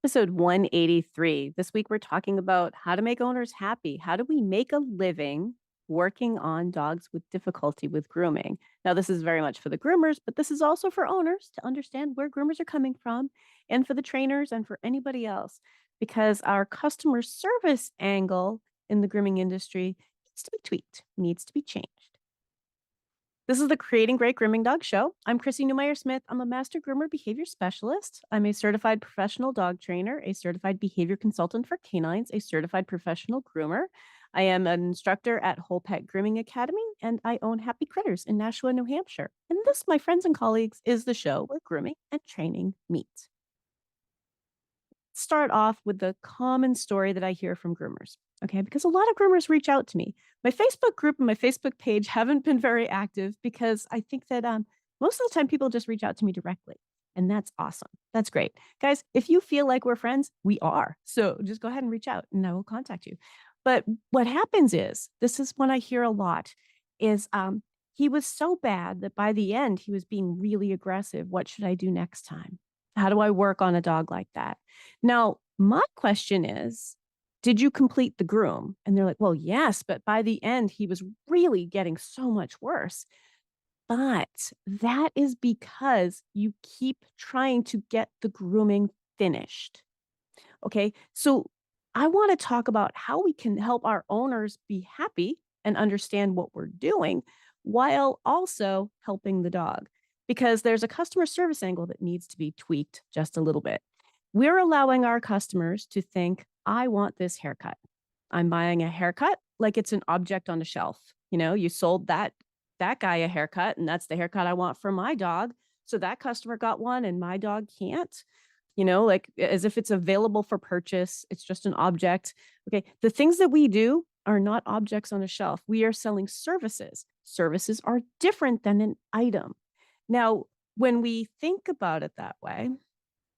Episode 183. This week, we're talking about how to make owners happy. How do we make a living working on dogs with difficulty with grooming? Now, this is very much for the groomers, but this is also for owners to understand where groomers are coming from and for the trainers and for anybody else, because our customer service angle in the grooming industry needs to be tweaked, needs to be changed. This is the Creating Great Grooming Dog Show. I'm Chrissy Newmeyer Smith. I'm a master groomer behavior specialist. I'm a certified professional dog trainer, a certified behavior consultant for canines, a certified professional groomer. I am an instructor at Whole Pet Grooming Academy, and I own Happy Critters in Nashua, New Hampshire. And this, my friends and colleagues, is the show where grooming and training meet. Start off with the common story that I hear from groomers. Okay, because a lot of groomers reach out to me. My Facebook group and my Facebook page haven't been very active because I think that most of the time people just reach out to me directly. And that's awesome. That's great. Guys, if you feel like we're friends, we are. So just go ahead and reach out and I will contact you. But what happens is, this is when I hear a lot, is he was so bad that by the end, he was being really aggressive. What should I do next time? How do I work on a dog like that? Now, my question is, did you complete the groom? And they're like, well, yes, but by the end, he was really getting so much worse. But that is because you keep trying to get the grooming finished. Okay. So I want to talk about how we can help our owners be happy and understand what we're doing while also helping the dog. Because there's a customer service angle that needs to be tweaked just a little bit. We're allowing our customers to think, I want this haircut. I'm buying a haircut like it's an object on a shelf. You know, you sold that guy a haircut, and that's the haircut I want for my dog. So that customer got one and my dog can't, like as if it's available for purchase. It's just an object. Okay. The things that we do are not objects on a shelf. We are selling services. Services are different than an item. Now, when we think about it that way,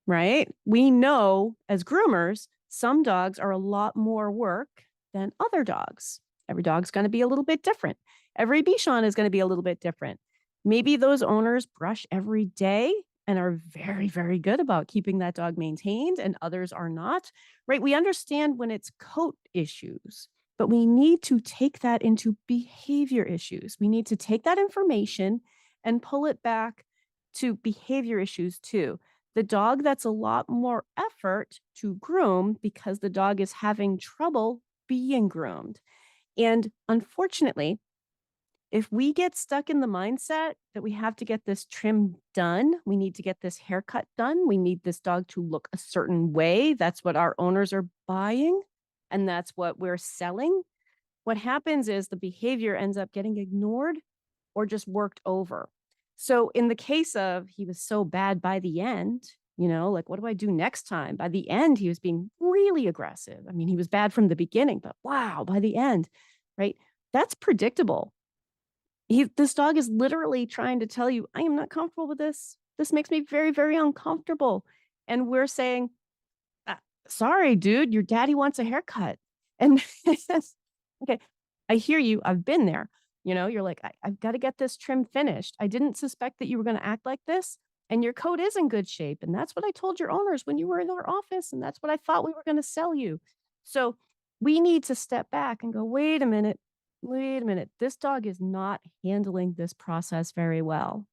right, we know as groomers, some dogs are a lot more work than other dogs. Every dog's going to be a little bit different. Every Bichon is going to be a little bit different. Maybe those owners brush every day and are very, very good about keeping that dog maintained, and others are not, right? We understand when it's coat issues, but we need to take that into behavior issues. We need to take that information and pull it back to behavior issues too. The dog that's a lot more effort to groom because the dog is having trouble being groomed. And unfortunately, if we get stuck in the mindset that we have to get this trim done, we need to get this haircut done, we need this dog to look a certain way, that's what our owners are buying, and that's what we're selling. What happens is the behavior ends up getting ignored or just worked over. So in the case of he was so bad by the end, like what do I do next time? By the end, he was being really aggressive. I mean, he was bad from the beginning, but wow, by the end, right? That's predictable. This dog is literally trying to tell you, I am not comfortable with this. This makes me very, very uncomfortable. And we're saying, sorry, dude, your daddy wants a haircut. And okay, I hear you. I've been there. You're like, I've got to get this trim finished. I didn't suspect that you were going to act like this. And your coat is in good shape. And that's what I told your owners when you were in our office. And that's what I thought we were going to sell you. So we need to step back and go, wait a minute. This dog is not handling this process very well.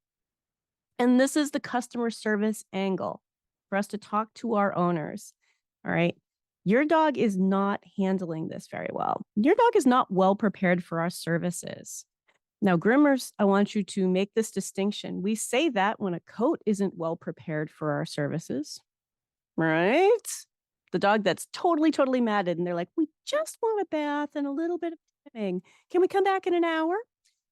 And this is the customer service angle for us to talk to our owners. All right. Your dog is not handling this very well. Your dog is not well prepared for our services. Now, groomers, I want you to make this distinction. We say that when a coat isn't well prepared for our services, right? The dog that's totally, totally matted, and they're like, we just want a bath and a little bit of trimming. Can we come back in an hour?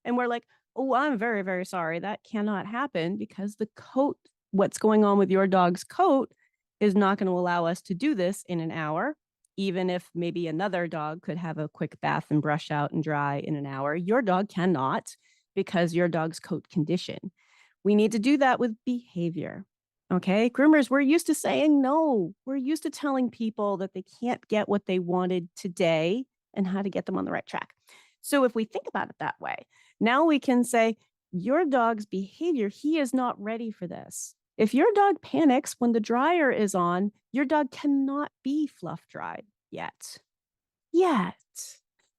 And we're like, oh, I'm very, very sorry. That cannot happen because the coat, what's going on with your dog's coat is not going to allow us to do this in an hour. Even if maybe another dog could have a quick bath and brush out and dry in an hour, your dog cannot because your dog's coat condition. We need to do that with behavior. Okay, groomers, we're used to saying no. We're used to telling people that they can't get what they wanted today and how to get them on the right track. So if we think about it that way, now we can say, your dog's behavior, he is not ready for this. If your dog panics when the dryer is on, your dog cannot be fluff dried yet. Yet.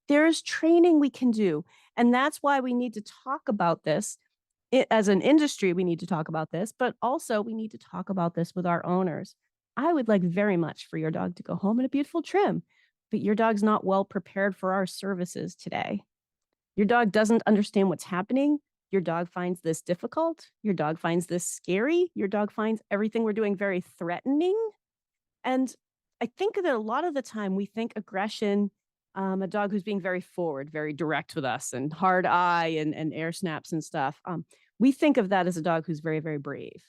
There is training we can do. And that's why we need to talk about this. As an industry, we need to talk about this, but also we need to talk about this with our owners. I would like very much for your dog to go home in a beautiful trim, but your dog's not well prepared for our services today. Your dog doesn't understand what's happening. Your dog finds this difficult. Your dog finds this scary. Your dog finds everything we're doing very threatening. And I think that a lot of the time we think aggression, a dog who's being very forward, very direct with us and hard eye and air snaps and stuff. We think of that as a dog who's very, very brave.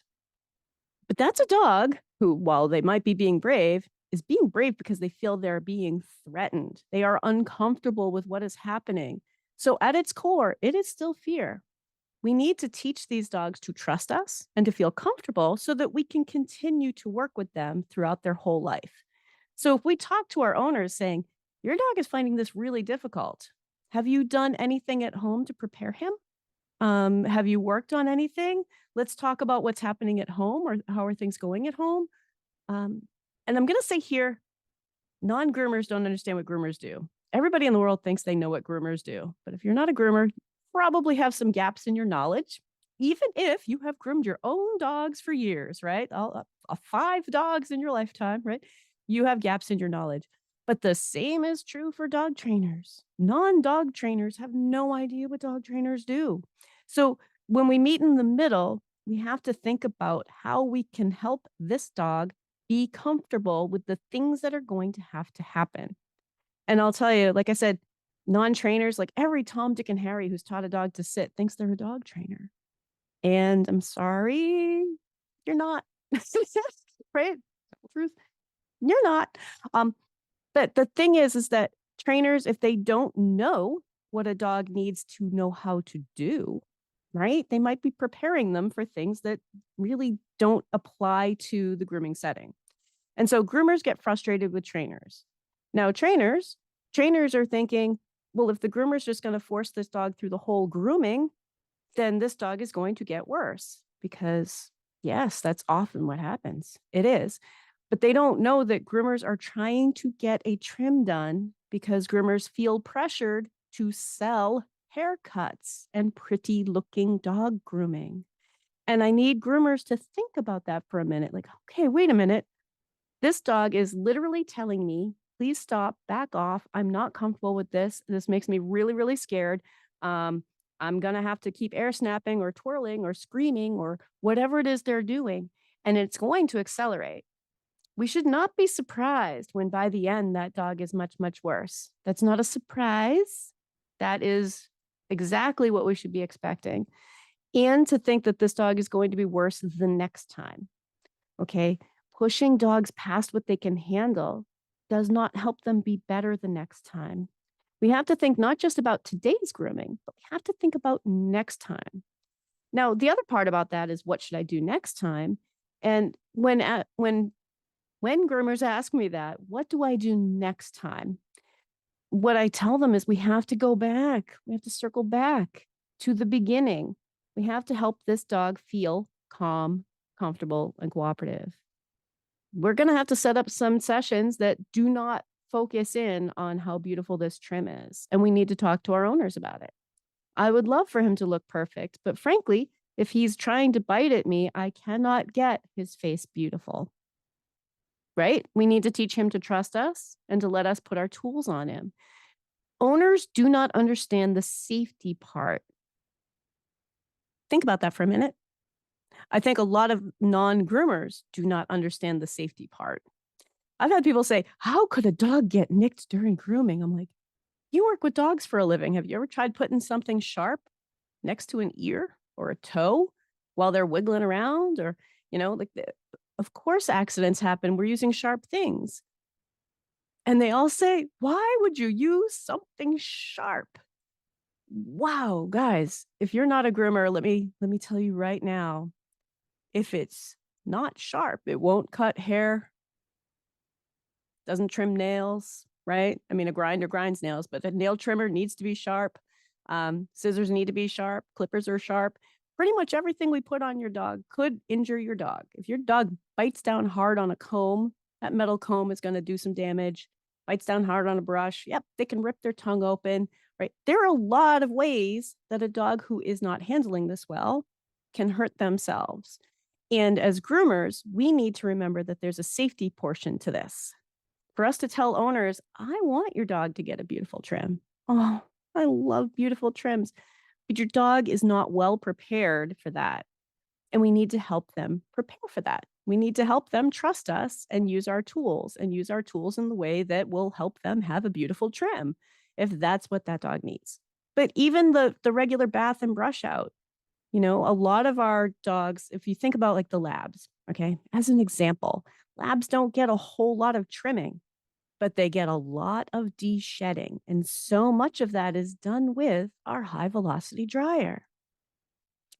But that's a dog who, while they might be being brave, is being brave because they feel they're being threatened. They are uncomfortable with what is happening. So at its core, it is still fear. We need to teach these dogs to trust us and to feel comfortable so that we can continue to work with them throughout their whole life. So if we talk to our owners saying, your dog is finding this really difficult, have you done anything at home to prepare him? Have you worked on anything? Let's talk about what's happening at home or how are things going at home. And I'm going to say here, non-groomers don't understand what groomers do. Everybody in the world thinks they know what groomers do. But if you're not a groomer, you probably have some gaps in your knowledge, even if you have groomed your own dogs for years, right? 5 dogs in your lifetime, right? You have gaps in your knowledge. But the same is true for dog trainers. Non-dog trainers have no idea what dog trainers do. So when we meet in the middle, we have to think about how we can help this dog be comfortable with the things that are going to have to happen. And I'll tell you, like I said, non-trainers, like every Tom, Dick, and Harry who's taught a dog to sit thinks they're a dog trainer. And I'm sorry, you're not. Right? Truth. You're not. But the thing is that trainers, if they don't know what a dog needs to know how to do, right? They might be preparing them for things that really don't apply to the grooming setting. And so groomers get frustrated with trainers. Now, trainers are thinking, well, if the groomer's just going to force this dog through the whole grooming, then this dog is going to get worse because, yes, that's often what happens. It is. But they don't know that groomers are trying to get a trim done because groomers feel pressured to sell haircuts and pretty looking dog grooming. And I need groomers to think about that for a minute. Like, okay, wait a minute. This dog is literally telling me, please stop, back off. I'm not comfortable with this. This makes me really, really scared. I'm going to have to keep air snapping or twirling or screaming or whatever it is they're doing. And it's going to accelerate. We should not be surprised when by the end that dog is much, much worse. That's not a surprise. That is exactly what we should be expecting. And to think that this dog is going to be worse the next time. Okay. Pushing dogs past what they can handle does not help them be better the next time. We have to think not just about today's grooming, but we have to think about next time. Now, the other part about that is what should I do next time? And when groomers ask me that, what do I do next time? What I tell them is we have to go back. We have to circle back to the beginning. We have to help this dog feel calm, comfortable, and cooperative. We're going to have to set up some sessions that do not focus in on how beautiful this trim is. And we need to talk to our owners about it. I would love for him to look perfect, but frankly, if he's trying to bite at me, I cannot get his face beautiful. Right? We need to teach him to trust us and to let us put our tools on him. Owners do not understand the safety part. Think about that for a minute. I think a lot of non-groomers do not understand the safety part. I've had people say, how could a dog get nicked during grooming? I'm like, you work with dogs for a living. Have you ever tried putting something sharp next to an ear or a toe while they're wiggling around? Or, of course accidents happen. We're using sharp things. And they all say, why would you use something sharp? Wow, guys, if you're not a groomer, let me tell you right now, if it's not sharp, it won't cut hair, doesn't trim nails, right? I mean, a grinder grinds nails, but a nail trimmer needs to be sharp. Scissors need to be sharp. Clippers are sharp. pretty much everything we put on your dog could injure your dog. If your dog bites down hard on a comb, that metal comb is going to do some damage. Bites down hard on a brush, yep, they can rip their tongue open, right? There are a lot of ways that a dog who is not handling this well can hurt themselves. And as groomers, we need to remember that there's a safety portion to this. For us to tell owners, I want your dog to get a beautiful trim. Oh, I love beautiful trims. But your dog is not well prepared for that. And we need to help them prepare for that. We need to help them trust us and use our tools in the way that will help them have a beautiful trim if that's what that dog needs. But even the regular bath and brush out, a lot of our dogs, if you think about like the labs, okay, as an example, labs don't get a whole lot of trimming, but they get a lot of de-shedding. And so much of that is done with our high velocity dryer,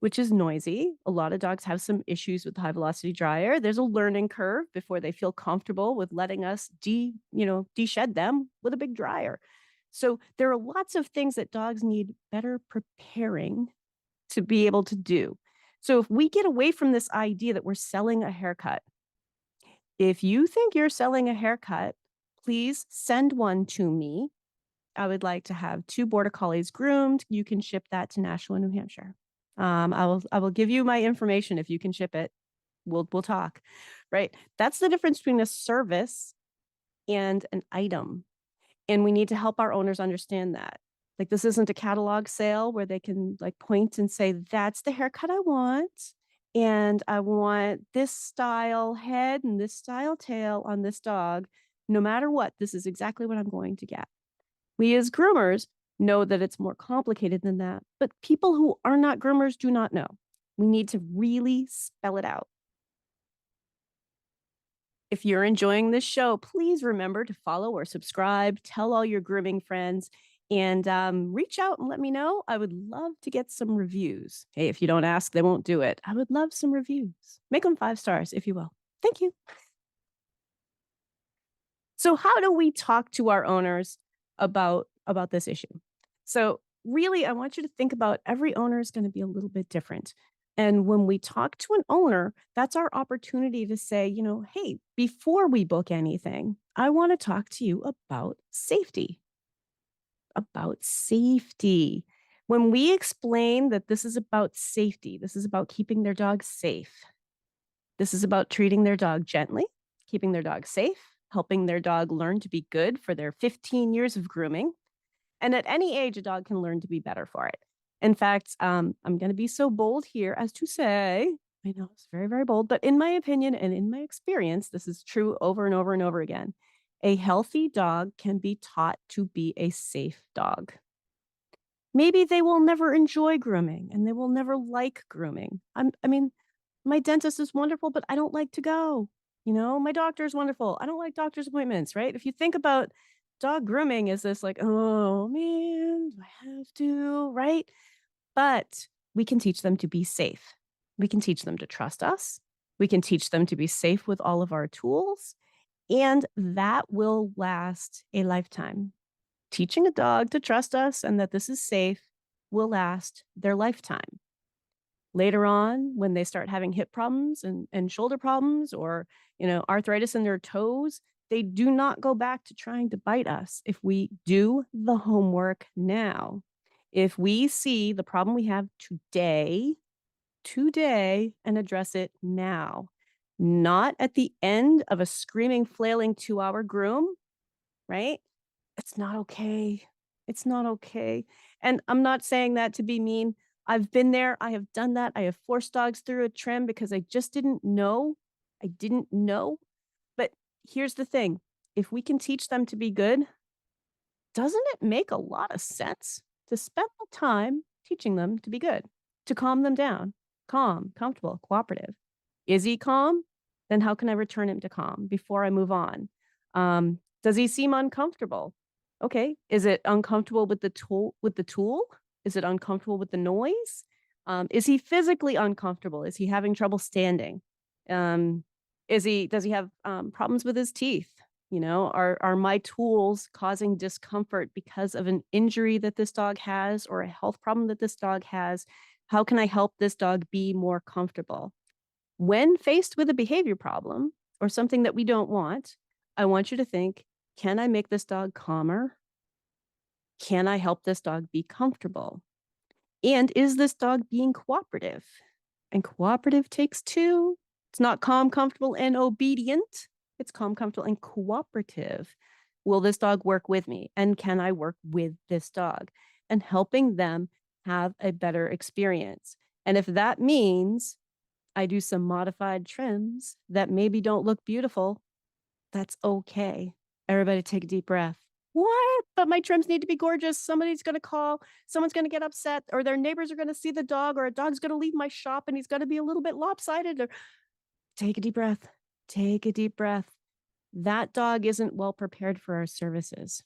which is noisy. A lot of dogs have some issues with the high velocity dryer. There's a learning curve before they feel comfortable with letting us de-shed them with a big dryer. So there are lots of things that dogs need better preparing to be able to do. So if we get away from this idea that we're selling a haircut, if you think you're selling a haircut, please send one to me. I would like to have 2 border collies groomed. You can ship that to Nashua, New Hampshire. I will give you my information if you can ship it. We'll talk, right? That's the difference between a service and an item. And we need to help our owners understand that. Like, this isn't a catalog sale where they can like point and say, that's the haircut I want. And I want this style head and this style tail on this dog. No matter what, this is exactly what I'm going to get. We as groomers know that it's more complicated than that, but people who are not groomers do not know. We need to really spell it out. If you're enjoying this show, please remember to follow or subscribe, tell all your grooming friends, and reach out and let me know. I would love to get some reviews. Hey, if you don't ask, they won't do it. I would love some reviews. Make them 5 stars, if you will. Thank you. So how do we talk to our owners about this issue? So really, I want you to think about every owner is going to be a little bit different. And when we talk to an owner, that's our opportunity to say, hey, before we book anything, I want to talk to you about safety. About safety. When we explain that this is about safety, this is about keeping their dog safe. This is about treating their dog gently, keeping their dog safe, helping their dog learn to be good for their 15 years of grooming. And at any age, a dog can learn to be better for it. In fact, I'm going to be so bold here as to say, I know it's very, very bold, but in my opinion and in my experience, this is true over and over and over again. A healthy dog can be taught to be a safe dog. Maybe they will never enjoy grooming and they will never like grooming. I mean, my dentist is wonderful, but I don't like to go. My doctor is wonderful. I don't like doctor's appointments, right? If you think about dog grooming as this like, oh man, do I have to, right? But we can teach them to be safe. We can teach them to trust us. We can teach them to be safe with all of our tools. And that will last a lifetime. Teaching a dog to trust us and that this is safe will last their lifetime. Later on, when they start having hip problems and shoulder problems or, arthritis in their toes, they do not go back to trying to bite us if we do the homework now. If we see the problem we have today, and address it now, not at the end of a screaming, flailing 2-hour groom, right? It's not okay. It's not okay. And I'm not saying that to be mean. I've been there. I have done that. I have forced dogs through a trim because I just didn't know. I didn't know. But here's the thing. If we can teach them to be good, doesn't it make a lot of sense to spend the time teaching them to be good, to calm them down, calm, comfortable, cooperative? Is he calm? Then how can I return him to calm before I move on? Does he seem uncomfortable? Okay. Is it uncomfortable with the tool? Is it uncomfortable with the noise? Is he physically uncomfortable? Is he having trouble standing? Does he have problems with his teeth? Are my tools causing discomfort because of an injury that this dog has or a health problem that this dog has? How can I help this dog be more comfortable? When faced with a behavior problem or something that we don't want, I want you to think, can I make this dog calmer? Can I help this dog be comfortable? And is this dog being cooperative? And cooperative takes two. It's not calm, comfortable, and obedient. It's calm, comfortable, and cooperative. Will this dog work with me? And can I work with this dog? And helping them have a better experience. And if that means I do some modified trims that maybe don't look beautiful, that's okay. Everybody take a deep breath. What? But my trims need to be gorgeous. Somebody's going to call. Someone's going to get upset, or their neighbors are going to see the dog, or a dog's going to leave my shop and he's going to be a little bit lopsided. Or take a deep breath. Take a deep breath. That dog isn't well prepared for our services.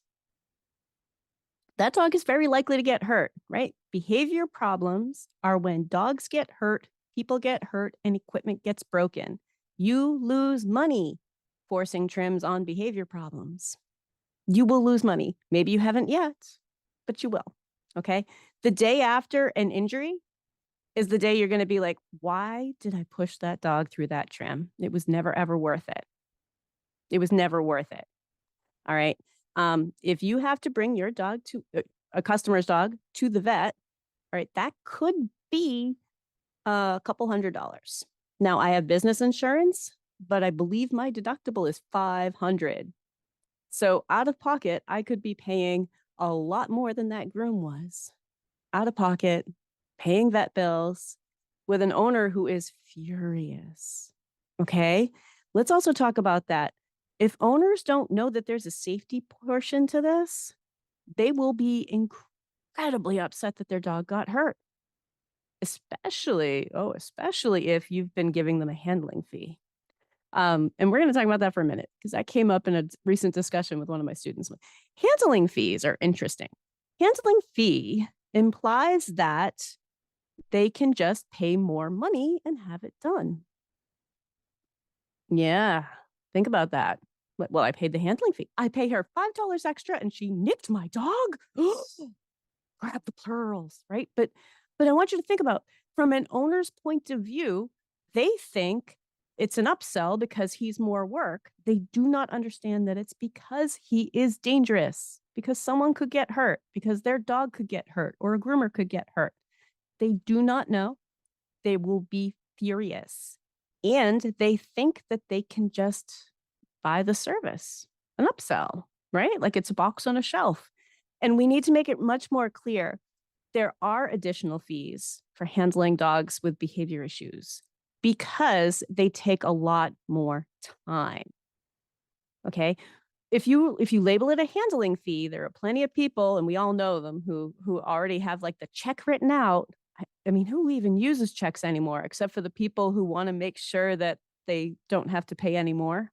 That dog is very likely to get hurt, right? Behavior problems are when dogs get hurt, people get hurt, and equipment gets broken. You lose money forcing trims on behavior problems. You will lose money. Maybe you haven't yet, but you will. Okay. The day after an injury is the day you're going to be like, why did I push that dog through that trim? It was never, ever worth it. It was never worth it. All right. If you have to bring your dog to a customer's dog to the vet, all right, that could be a couple $100s. Now, I have business insurance, but I believe my deductible is $500. So out of pocket, I could be paying a lot more than that groom was. Out of pocket, paying vet bills with an owner who is furious. Okay. Let's also talk about that. If owners don't know that there's a safety portion to this, they will be incredibly upset that their dog got hurt. Especially if you've been giving them a handling fee. And we're going to talk about that for a minute because that came up in a recent discussion with one of my students. Handling fees are interesting. Handling fee implies that they can just pay more money and have it done. Yeah, think about that. Well, I paid the handling fee. I pay her $5 extra and she nicked my dog. Grab the pearls, right? But I want you to think about, from an owner's point of view, they think it's an upsell because he's more work. They do not understand that it's because he is dangerous, because someone could get hurt, because their dog could get hurt, or a groomer could get hurt. They do not know. They will be furious. And they think that they can just buy the service, an upsell, right? Like it's a box on a shelf. And we need to make it much more clear. There are additional fees for handling dogs with behavior issues because they take a lot more time. Okay. If you label it a handling fee, there are plenty of people, and we all know them, who already have like the check written out. I mean, who even uses checks anymore except for the people who want to make sure that they don't have to pay anymore?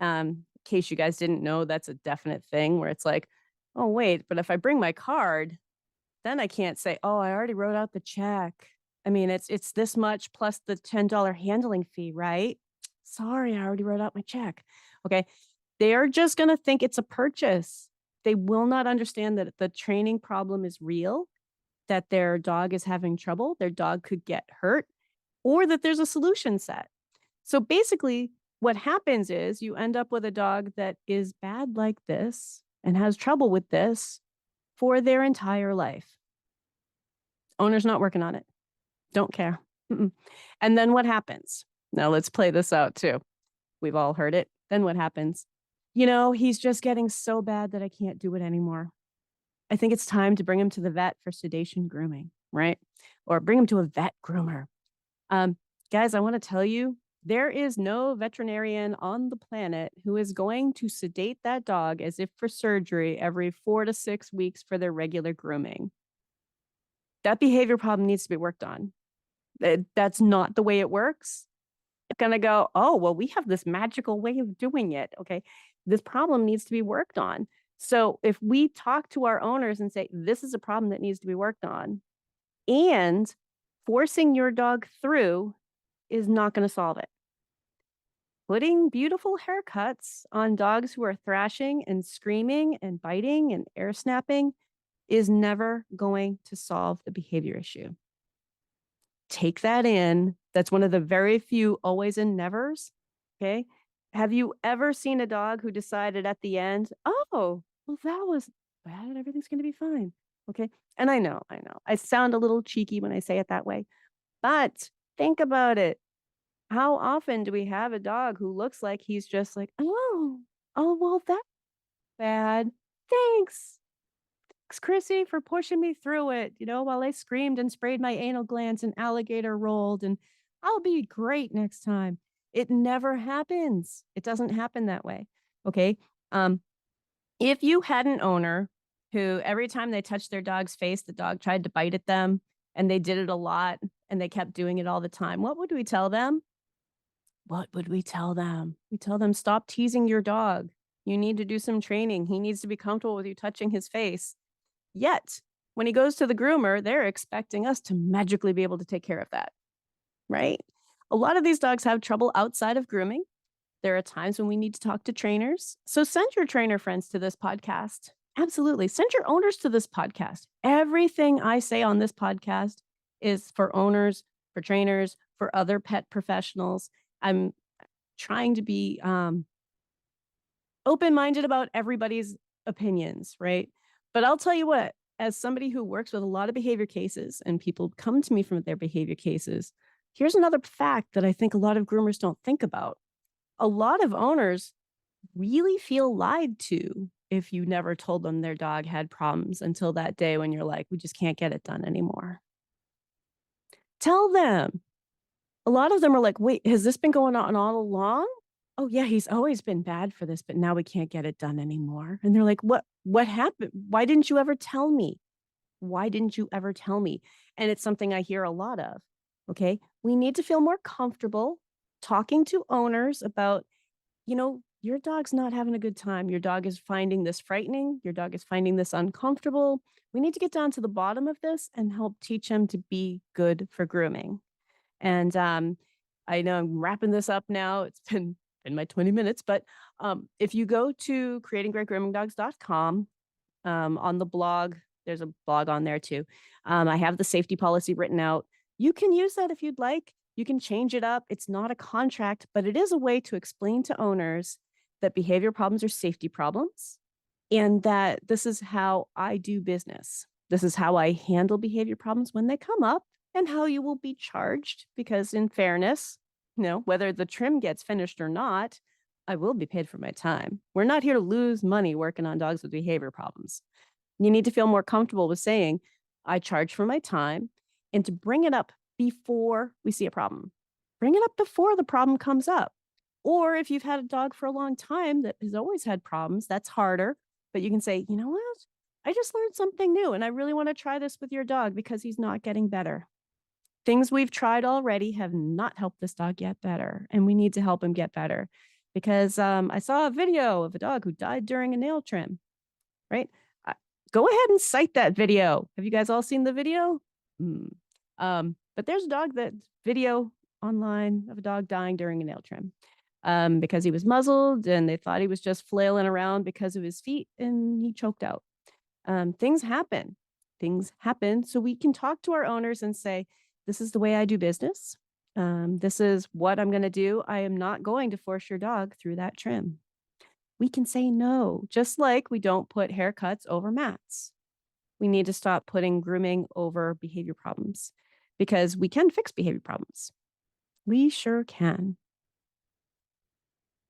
In case you guys didn't know, that's a definite thing where it's like, oh, wait, but if I bring my card, then I can't say, oh, I already wrote out the check. I mean, it's this much plus the $10 handling fee, right? Sorry, I already wrote out my check. Okay. They are just going to think it's a purchase. They will not understand that the training problem is real, that their dog is having trouble, their dog could get hurt, or that there's a solution set. So basically, what happens is you end up with a dog that is bad like this and has trouble with this for their entire life. Owner's not working on it. Don't care. Mm-mm. And then what happens? Now let's play this out too. We've all heard it. Then what happens? He's just getting so bad that I can't do it anymore. I think it's time to bring him to the vet for sedation grooming, right? Or bring him to a vet groomer. Guys, I want to tell you, there is no veterinarian on the planet who is going to sedate that dog as if for surgery every 4 to 6 weeks for their regular grooming. That behavior problem needs to be worked on. That's not the way it works. It's going to go, oh, well, we have this magical way of doing it. Okay. This problem needs to be worked on. So if we talk to our owners and say, this is a problem that needs to be worked on, and forcing your dog through is not going to solve it. Putting beautiful haircuts on dogs who are thrashing and screaming and biting and air snapping is never going to solve the behavior issue. Take that in. That's one of the very few always and nevers. Okay. Have you ever seen a dog who decided at the end, oh, well, that was bad. Everything's going to be fine. Okay. And I know. I sound a little cheeky when I say it that way, but think about it. How often do we have a dog who looks like he's just like, well, that's bad. Thanks. Thanks, Chrissy, for pushing me through it, while I screamed and sprayed my anal glands and alligator rolled, and I'll be great next time. It never happens. It doesn't happen that way. Okay. Um, if you had an owner who every time they touched their dog's face, the dog tried to bite at them and they did it a lot and they kept doing it all the time, what would we tell them? What would we tell them? We tell them, stop teasing your dog. You need to do some training. He needs to be comfortable with you touching his face. Yet, when he goes to the groomer, they're expecting us to magically be able to take care of that, right? A lot of these dogs have trouble outside of grooming. There are times when we need to talk to trainers. So send your trainer friends to this podcast. Absolutely. Send your owners to this podcast. Everything I say on this podcast is for owners, for trainers, for other pet professionals. I'm trying to be open-minded about everybody's opinions, right? But I'll tell you what, as somebody who works with a lot of behavior cases and people come to me from their behavior cases, here's another fact that I think a lot of groomers don't think about. A lot of owners really feel lied to if you never told them their dog had problems until that day when you're like, we just can't get it done anymore. Tell them. A lot of them are like, wait, has this been going on all along? Oh yeah, he's always been bad for this, but now we can't get it done anymore. And they're like, what happened? Why didn't you ever tell me? Why didn't you ever tell me? And it's something I hear a lot of. Okay. We need to feel more comfortable talking to owners about, your dog's not having a good time. Your dog is finding this frightening. Your dog is finding this uncomfortable. We need to get down to the bottom of this and help teach him to be good for grooming. And I know I'm wrapping this up now. It's been in my 20 minutes, but if you go to creatinggreatgroomingdogs.com, on the blog, there's a blog on there too. I have the safety policy written out. You can use that if you'd like. You can change it up. It's not a contract, but it is a way to explain to owners that behavior problems are safety problems and that this is how I do business. This is how I handle behavior problems when they come up and how you will be charged. Because in fairness, whether the trim gets finished or not, I will be paid for my time. We're not here to lose money working on dogs with behavior problems. You need to feel more comfortable with saying, I charge for my time, and to bring it up before we see a problem. Bring it up before the problem comes up. Or if you've had a dog for a long time that has always had problems, that's harder. But you can say, you know what? I just learned something new and I really want to try this with your dog because he's not getting better. Things we've tried already have not helped this dog get better, and we need to help him get better. Because I saw a video of a dog who died during a nail trim, right? Go ahead and cite that video. Have you guys all seen the video? But there's a dog that video online of a dog dying during a nail trim because he was muzzled and they thought he was just flailing around because of his feet and he choked out. Things happen. Things happen. So we can talk to our owners and say, this is the way I do business. This is what I'm going to do. I am not going to force your dog through that trim. We can say no, just like we don't put haircuts over mats. We need to stop putting grooming over behavior problems because we can fix behavior problems. We sure can.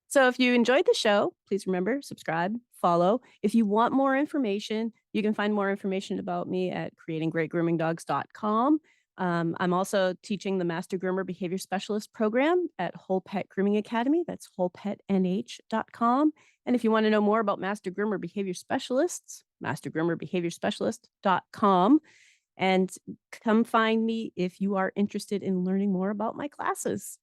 So if you enjoyed the show, please remember, subscribe, follow. If you want more information, you can find more information about me at creatinggreatgroomingdogs.com. I'm also teaching the Master Groomer Behavior Specialist program at Whole Pet Grooming Academy. That's wholepetnh.com. And if you want to know more about Master Groomer Behavior Specialists, mastergroomerbehaviorspecialist.com. And come find me if you are interested in learning more about my classes.